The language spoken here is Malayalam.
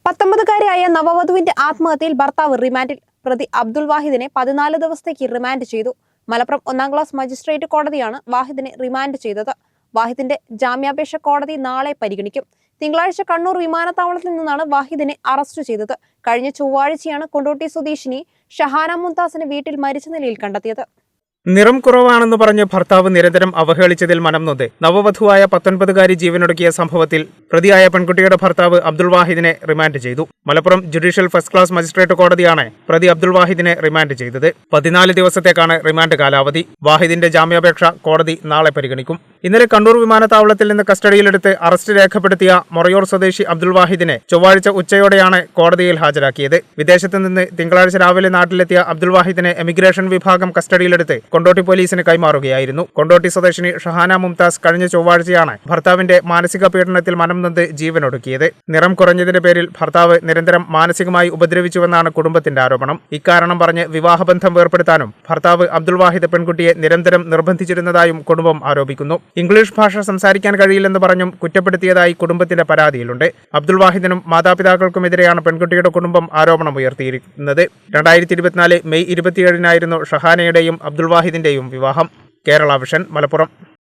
19കാരിയായ നവവധുവിന്റെ ആത്മഹത്യയിൽ ഭർത്താവ് റിമാൻഡിൽ. പ്രതി അബ്ദുൾ വാഹിദിനെ 14 ദിവസത്തേക്ക് റിമാൻഡ് ചെയ്തു. മലപ്പുറം 1-ാം ക്ലാസ് മജിസ്ട്രേറ്റ് കോടതിയാണ് വാഹിദിനെ റിമാൻഡ് ചെയ്തത്. വാഹിദിന്റെ ജാമ്യാപേക്ഷ കോടതി നാളെ പരിഗണിക്കും. തിങ്കളാഴ്ച കണ്ണൂർ വിമാനത്താവളത്തിൽ നിന്നാണ് വാഹിദിനെ അറസ്റ്റ് ചെയ്തത്. കഴിഞ്ഞ ചൊവ്വാഴ്ചയാണ് കൊണ്ടോട്ടി സ്വദേശിനി ഷഹാന മുംതാസിനെ വീട്ടിൽ മരിച്ച നിലയിൽ കണ്ടെത്തിയത്. നിറം കുറവാണെന്ന് പറഞ്ഞ് ഭർത്താവ് നിരന്തരം അവഹേളിച്ചതിൽ മനംനൊന്ത് നവവധുവായ 19കാരി ജീവനൊടുക്കിയ സംഭവത്തിൽ പ്രതിയായ പെൺകുട്ടിയുടെ ഭർത്താവ് അബ്ദുൾ വാഹിദിനെ റിമാൻഡ് ചെയ്തു. Malappuram judicial first class magistrate കോടതിയാണ് പ്രതി അബ്ദുൾ വാഹിദിനെ റിമാൻഡ് ചെയ്തത്. 14 ദിവസത്തേക്കാണ് റിമാൻഡ് കാലാവധി. വാഹിദിന്റെ ജാമ്യാപേക്ഷ കോടതി നാളെ പരിഗണിക്കും. ഇന്നലെ കണ്ണൂർ വിമാനത്താവളത്തിൽ നിന്ന് കസ്റ്റഡിയിലെടുത്ത് അറസ്റ്റ് രേഖപ്പെടുത്തിയ മൊറയൂർ സ്വദേശി അബ്ദുൾ വാഹിദിനെ ചൊവ്വാഴ്ച ഉച്ചയോടെയാണ് കോടതിയിൽ ഹാജരാക്കിയത്. വിദേശത്ത് നിന്ന് തിങ്കളാഴ്ച രാവിലെ നാട്ടിലെത്തിയ അബ്ദുൾ വാഹിദിനെ എമിഗ്രേഷൻ വിഭാഗം കസ്റ്റഡിയിലെടുത്ത് കൊണ്ടോട്ടി പോലീസിന് കൈമാറുകയായിരുന്നു. കൊണ്ടോട്ടി സ്വദേശിനി ഷഹാന മുംതാസ് കഴിഞ്ഞ ചൊവ്വാഴ്ചയാണ് ഭർത്താവിന്റെ മാനസിക പീഡനത്തിൽ മനംനൊന്ത് ജീവനൊടുക്കിയത്. നിറം കുറഞ്ഞതിന്റെ പേരിൽ ഭർത്താവ് നിരന്തരം മാനസികമായി ഉപദ്രവിച്ചുവെന്നാണ് കുടുംബത്തിന്റെ ആരോപണം. ഇക്കാരണം പറഞ്ഞ് വിവാഹബന്ധം വേർപ്പെടുത്താനും ഭർത്താവ് അബ്ദുൾ വാഹിദ് പെൺകുട്ടിയെ നിരന്തരം നിർബന്ധിച്ചിരുന്നതായും കുടുംബം ആരോപിക്കുന്നു. ഇംഗ്ലീഷ് ഭാഷ സംസാരിക്കാൻ കഴിയില്ലെന്ന് പറഞ്ഞും കുറ്റപ്പെടുത്തിയതായി കുടുംബത്തിന്റെ പരാതിയിലുണ്ട്. അബ്ദുൾ വാഹിദിനും മാതാപിതാക്കൾക്കുമെതിരെയാണ് പെൺകുട്ടിയുടെ കുടുംബം ആരോപണം ഉയർത്തിയിരിക്കുന്നത്. 2024 മെയ് 27-നായിരുന്നു ഷഹാനയുടെയും അബ്ദുൾ വാഹിദിന്റെയും വിവാഹം. കേരള വിഷൻ, മലപ്പുറം.